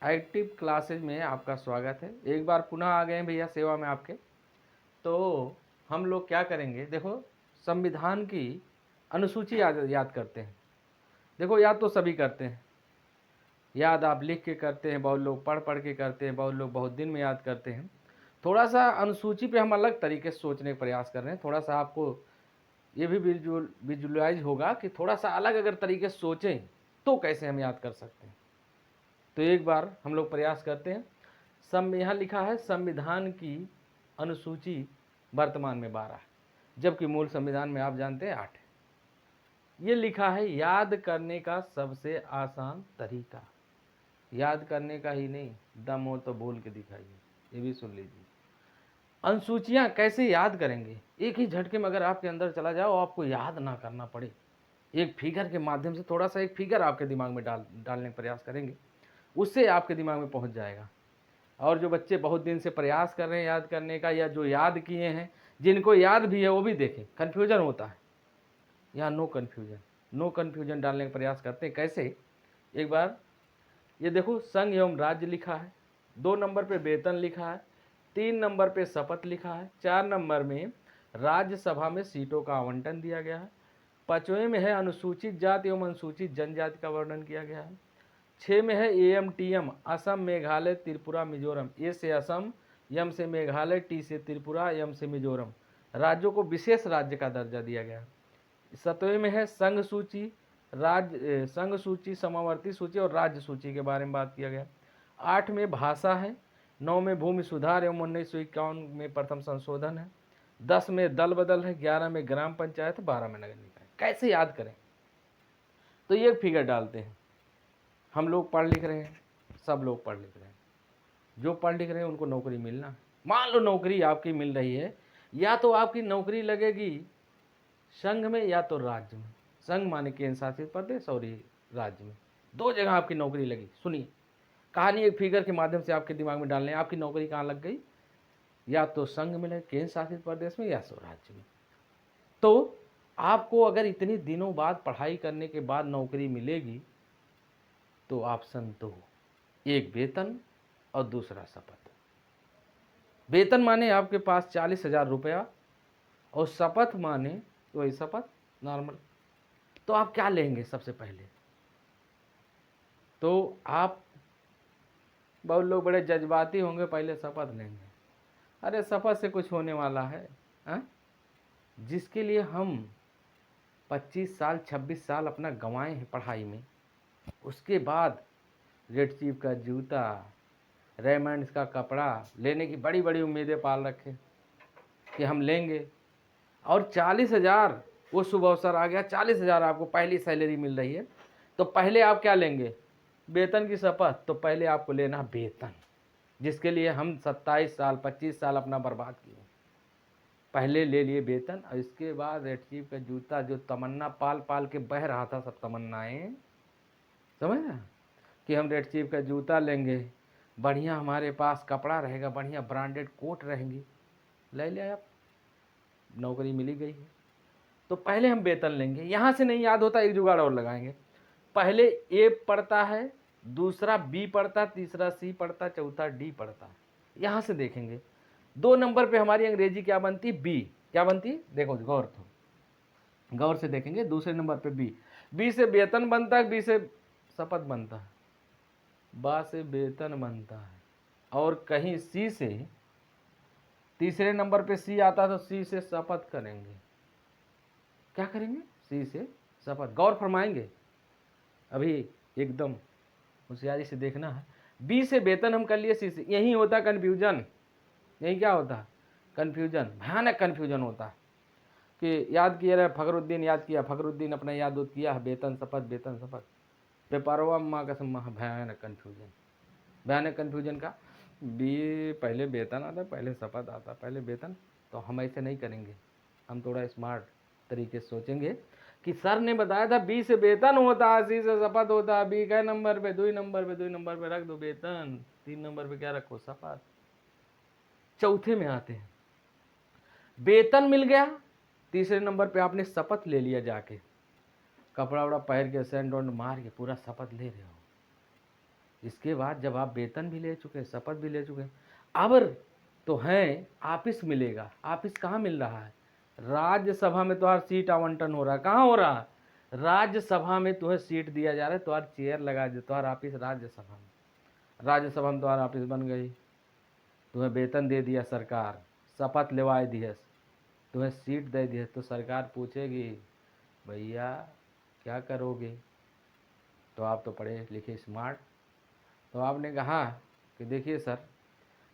Active classes में आपका स्वागत है। एक बार पुनः आ गए हैं भैया सेवा में आपके। तो हम लोग क्या करेंगे, देखो संविधान की अनुसूची याद करते हैं। देखो याद तो सभी करते हैं, याद आप लिख के करते हैं, बहुत लोग पढ़ पढ़ के करते हैं, बहुत लोग बहुत दिन में याद करते हैं। थोड़ा सा अनुसूची पे हम अलग तरीके से सोचने का प्रयास कर रहे हैं। थोड़ा सा आपको ये भी विजुअलाइज होगा कि थोड़ा सा अलग अगर तरीके से सोचें तो कैसे हम याद कर सकते हैं। तो एक बार हम लोग प्रयास करते हैं। यहाँ लिखा है संविधान की अनुसूची वर्तमान में 12 है, जबकि मूल संविधान में आप जानते हैं 8 है। ये लिखा है याद करने का सबसे आसान तरीका। याद करने का ही नहीं, दम हो तो बोल के दिखाइए, ये भी सुन लीजिए। अनुसूचियां कैसे याद करेंगे, एक ही झटके में अगर आपके अंदर चला जाओ, आपको याद ना करना पड़े। एक फिगर के माध्यम से थोड़ा सा एक फिगर आपके दिमाग में डालने का प्रयास करेंगे, उससे आपके दिमाग में पहुंच जाएगा। और जो बच्चे बहुत दिन से प्रयास कर रहे हैं याद करने का, या जो याद किए हैं, जिनको याद भी है वो भी देखें, कन्फ्यूजन होता है। यहाँ नो कन्फ्यूजन डालने का प्रयास करते हैं। कैसे, एक बार ये देखो, संघ एवं राज्य लिखा है, 2 नंबर पे वेतन लिखा है, 3 नंबर पे शपथ लिखा है, 4 नंबर में राज्यसभा में सीटों का आवंटन दिया गया है, 5वें में है अनुसूचित जाति एवं अनुसूचित जनजाति का वर्णन किया गया है, 6 में है AMTM असम मेघालय त्रिपुरा मिजोरम, ए से असम, यम से मेघालय, टी से त्रिपुरा, यम से मिजोरम, राज्यों को विशेष राज्य का दर्जा दिया गया है। 7वें में है संघ सूची, संघ सूची, समावर्ती सूची और राज्य सूची के बारे में बात किया गया। 8 में भाषा है, 9 में भूमि सुधार एवं 1951 में प्रथम संशोधन है, 10 में दल बदल है, 11 में ग्राम पंचायत, 12 में नगर निकाय। कैसे याद करें, तो ये फिगर डालते हैं। हम लोग पढ़ लिख रहे हैं, सब लोग पढ़ लिख रहे हैं, जो पढ़ लिख रहे हैं उनको नौकरी मिलना है। मान लो नौकरी आपकी मिल रही है, या तो आपकी नौकरी लगेगी संघ में या तो राज्य में। संघ माने केंद्र शासित प्रदेश, और ये राज्य में, 2 जगह आपकी नौकरी लगी। सुनिए कहानी एक फिगर के माध्यम से आपके दिमाग में डालने, आपकी नौकरी कहाँ लग गई, या तो संघ में लगे केंद्र शासित प्रदेश में, या तो राज्य में। तो आपको अगर इतनी दिनों बाद पढ़ाई करने के बाद नौकरी मिलेगी, तो ऑप्शन 2, एक वेतन और दूसरा शपथ। वेतन माने आपके पास 40,000 रुपया, और शपथ माने वही शपथ नॉर्मल। तो आप क्या लेंगे सबसे पहले, तो आप, बहुत लोग बड़े जज्बाती होंगे, पहले शपथ लेंगे। अरे शपथ से कुछ होने वाला है, हा? जिसके लिए हम 25 साल 26 साल अपना गंवाए हैं पढ़ाई में, उसके बाद रेड चीफ का जूता, रेमंड्स का कपड़ा लेने की बड़ी बड़ी उम्मीदें पाल रखे कि हम लेंगे, और 40,000 वो शुभ अवसर आ गया, 40,000 आपको पहली सैलरी मिल रही है। तो पहले आप क्या लेंगे, वेतन की शपथ। तो पहले आपको लेना वेतन, जिसके लिए हम 27 साल 25 साल अपना बर्बाद किए। पहले ले लिए वेतन, और इसके बाद रेड चीफ का जूता, जो तमन्ना पाल पाल के बह रहा था, सब तमन्नाएं, समझ ना, कि हम रेड चीफ का जूता लेंगे, बढ़िया हमारे पास कपड़ा रहेगा, बढ़िया ब्रांडेड कोट रहेंगी, ले लिया आप, नौकरी मिली गई है। तो पहले हम वेतन लेंगे। यहाँ से नहीं याद होता, एक जुगाड़ और लगाएंगे। पहले ए पढ़ता है, दूसरा बी पढ़ता, तीसरा सी पढ़ता, चौथा डी पढ़ता। यहाँ से देखेंगे 2 नंबर पे हमारी अंग्रेजी क्या बनती, बी। क्या बनती, देखो गौर से देखेंगे। दूसरे नंबर पे बी से वेतन बनता है, बी से शपथ बनता है, बा से वेतन बनता है, और कहीं सी से, तीसरे नंबर पे सी आता, तो सी से शपथ करेंगे। क्या करेंगे, सी से शपथ। गौर फरमाएंगे, अभी एकदम होशियारी से देखना है। बी से वेतन हम कर लिए, सी से, यही होता कन्फ्यूजन। यही क्या होता है, कन्फ्यूजन, भयानक कन्फ्यूजन होता है कि याद किया रहे, फखरुद्दीन याद किया, फखरुद्दीन अपना याद किया, वेतन शपथ, वेतन शपथ, पेपरवा माँ कसम, भयानक कन्फ्यूजन। भयानक कन्फ्यूजन का, बी पहले वेतन आता, पहले शपथ आता, पहले वेतन। तो हम ऐसे नहीं करेंगे, हम थोड़ा स्मार्ट तरीके से सोचेंगे कि सर ने बताया था बी से वेतन होता है, सी से शपथ होता है, बी कै नंबर पे, 2 नंबर पे, 2 नंबर पे रख दो वेतन, 3 नंबर पे क्या रखो, शपथ। चौथे में आते हैं, वेतन मिल गया, तीसरे नंबर पे आपने शपथ ले लिया, जाके कपड़ा वपड़ा पहन के, सेंड वेंड मार के पूरा शपथ ले रहे हो। इसके बाद जब आप वेतन भी ले चुके, शपथ भी ले चुके, अब तो हैं ऑफिस मिलेगा। ऑफिस कहाँ मिल रहा है? राज्यसभा में तुम्हारा सीट आवंटन हो रहा है। कहाँ हो रहा है? राज्यसभा में तुम्हें सीट दिया जा रहा है, तुम्हारा चेयर लगा दे, तुम्हारा ऑफिस राज्यसभा में। राज्यसभा में तुम्हारा ऑफिस बन गई, तुम्हें वेतन दे दिया सरकार, शपथ लेवाए दिए, तुम्हें सीट दे दी, तो सरकार पूछेगी भैया क्या करोगे? तो आप तो पढ़े लिखे स्मार्ट, तो आपने कहा कि देखिए सर,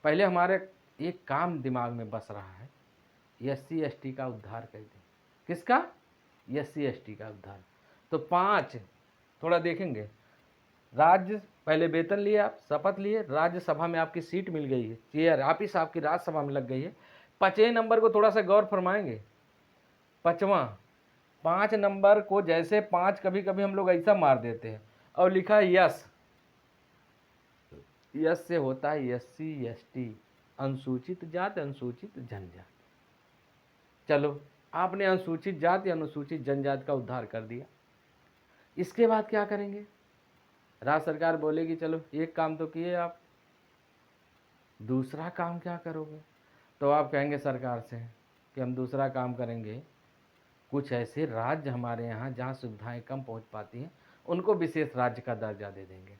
पहले हमारे एक काम दिमाग में बस रहा है, SC ST का उद्धार कर दें। किसका? SC ST का उद्धार। तो 5 थोड़ा देखेंगे, राज्य पहले वेतन लिए, आप शपथ लिए, राज्यसभा में आपकी सीट मिल गई है, चेयर ऑफिस आपकी राज्यसभा में लग गई है। 5वें नंबर को थोड़ा सा गौर फरमाएंगे। 5वां, 5 नंबर को जैसे 5 कभी कभी हम लोग ऐसा मार देते हैं और लिखा है यस, यस से होता है SC ST, अनुसूचित जाति अनुसूचित जनजाति। चलो, आपने अनुसूचित जाति अनुसूचित जनजाति का उद्धार कर दिया। इसके बाद क्या करेंगे? राज्य सरकार बोलेगी चलो एक काम तो किए आप, दूसरा काम क्या करोगे? तो आप कहेंगे सरकार से कि हम दूसरा काम करेंगे, कुछ ऐसे राज्य हमारे यहाँ जहाँ सुविधाएं कम पहुँच पाती हैं, उनको विशेष राज्य का दर्जा दे देंगे।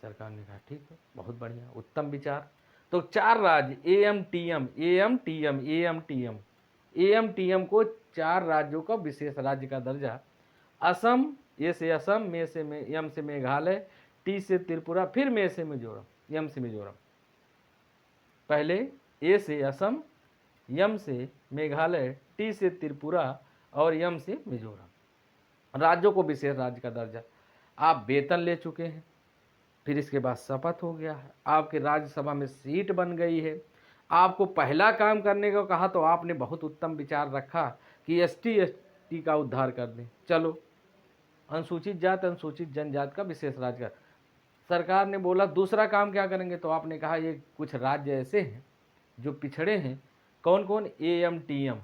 सरकार ने कहा ठीक है, बहुत बढ़िया, उत्तम विचार। तो 4 राज्य AMTM AMTM AMTM AMTM को 4 राज्यों का विशेष राज्य का दर्जा। असम, ए से असम, मे से एम से मेघालय, टी से त्रिपुरा, फिर मे से मिजोरम, एम से मिजोरम। पहले ए से असम, यम से मेघालय, टी से त्रिपुरा और यम से मिजोरम, राज्यों को विशेष राज्य का दर्जा। आप वेतन ले चुके हैं, फिर इसके बाद शपथ हो गया है, आपके राज्यसभा में सीट बन गई है। आपको पहला काम करने को कहा तो आपने बहुत उत्तम विचार रखा कि ST ST का उद्धार कर दें। चलो, अनुसूचित जाति अनुसूचित जनजाति का विशेष राज्य का। सरकार ने बोला दूसरा काम क्या करेंगे? तो आपने कहा ये कुछ राज्य ऐसे हैं जो पिछड़े हैं। कौन कौन? AMTM,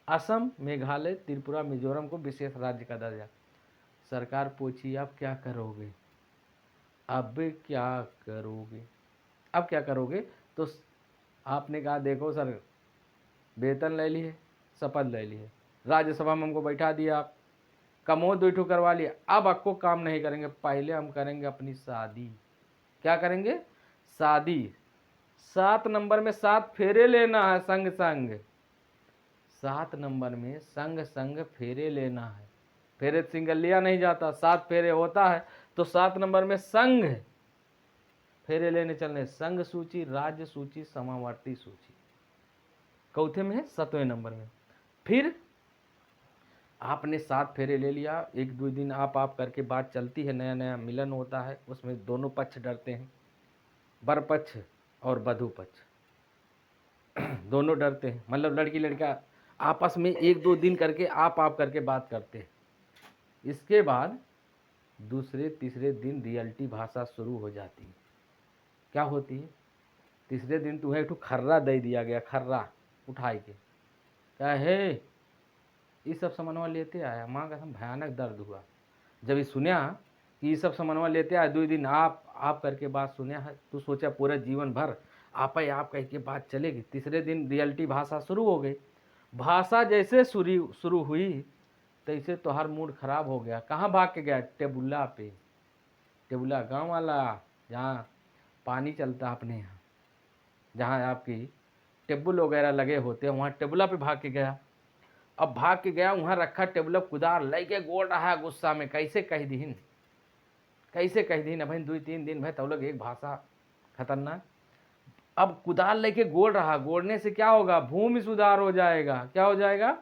असम, मेघालय, त्रिपुरा, मिजोरम को विशेष राज्य का दर्जा। सरकार पूछी अब क्या करोगे? अब क्या करोगे? अब क्या करोगे? तो आपने कहा देखो सर, वेतन ले लिए, शपथ ले लिए, राज्यसभा में हमको बैठा दिया, आप कमोद बैठो करवा लिया, अब आपको काम नहीं करेंगे, पहले हम करेंगे अपनी शादी। क्या करेंगे? शादी। 7 नंबर में 7 फेरे लेना है संग संग। 7 नंबर में संग संग फेरे लेना है। फेरे सिंगल लिया नहीं जाता, 7 फेरे होता है। तो 7 नंबर में संघ फेरे लेने चलने, संघ सूची, राज्य सूची, समावर्ती सूची। चौथे में है 7वें नंबर में। फिर आपने 7 फेरे ले लिया, 1-2 दिन आप करके बात चलती है, नया नया मिलन होता है, उसमें दोनों पक्ष डरते हैं, वर पक्ष और वधू पक्ष दोनों डरते हैं। मतलब लड़की लड़का आपस में 1-2 दिन करके आप करके बात करते हैं। इसके बाद दूसरे तीसरे दिन रियलिटी भाषा शुरू हो जाती है। क्या होती है? तीसरे दिन तुम्हें एक खर्रा दे दिया गया, खर्रा उठाई के, क्या है ये सब सामानवा लेते आया। माँ का भयानक दर्द हुआ जब ये सुना कि ये सब सामानवा लेते आया। 2 दिन आप करके बात सुना है, तो सोचा पूरा जीवन भर आप कह के बात चलेगी। तीसरे दिन रियलिटी भाषा शुरू हो गई। भाषा जैसे शुरू हुई तैसे तो हर मूड खराब हो गया। कहाँ भाग के गया? टेबुला पे। टेबुला गांव वाला, जहाँ पानी चलता अपने यहाँ, जहाँ आपकी टेबुल वगैरह लगे होते हैं, वहाँ टेबुला पे भाग के गया। अब भाग के गया, वहाँ रखा टेबुल कुदार लेके गोड़ रहा है गुस्सा में। कैसे कह दीन, कैसे कह दीन भाई, 2-3 दिन भाई तब लोग एक भाषा खतरनाक। अब कुदार लेके गोड़ रहा, गोड़ने से क्या होगा? भूमि सुधार हो जाएगा। क्या हो जाएगा?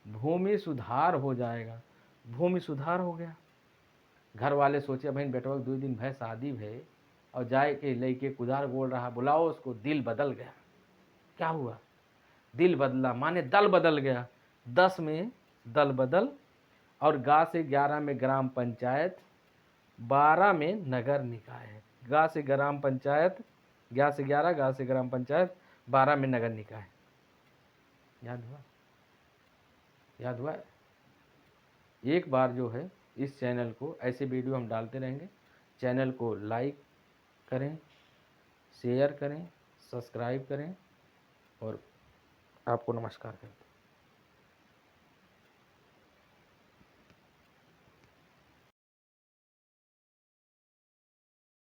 भूमि सुधार हो जाएगा। भूमि सुधार हो गया। घर वाले सोचे भाई बेटवा 2 दिन भाई शादी भय और जाए के लेके कुदार गोड़ रहा, बुलाओ उसको। दिल बदल गया। क्या हुआ? दिल बदला माने दल बदल गया। 10 में दल बदल, और गा से 11 में ग्राम पंचायत, 12 में नगर निकाय। गा से ग्राम पंचायत, गा से 11, गा से ग्राम पंचायत, 12 में नगर निकाय। याद हुआ? याद हुआ? एक बार जो है इस चैनल को ऐसे वीडियो हम डालते रहेंगे, चैनल को लाइक करें, शेयर करें, सब्सक्राइब करें और आपको नमस्कार करें।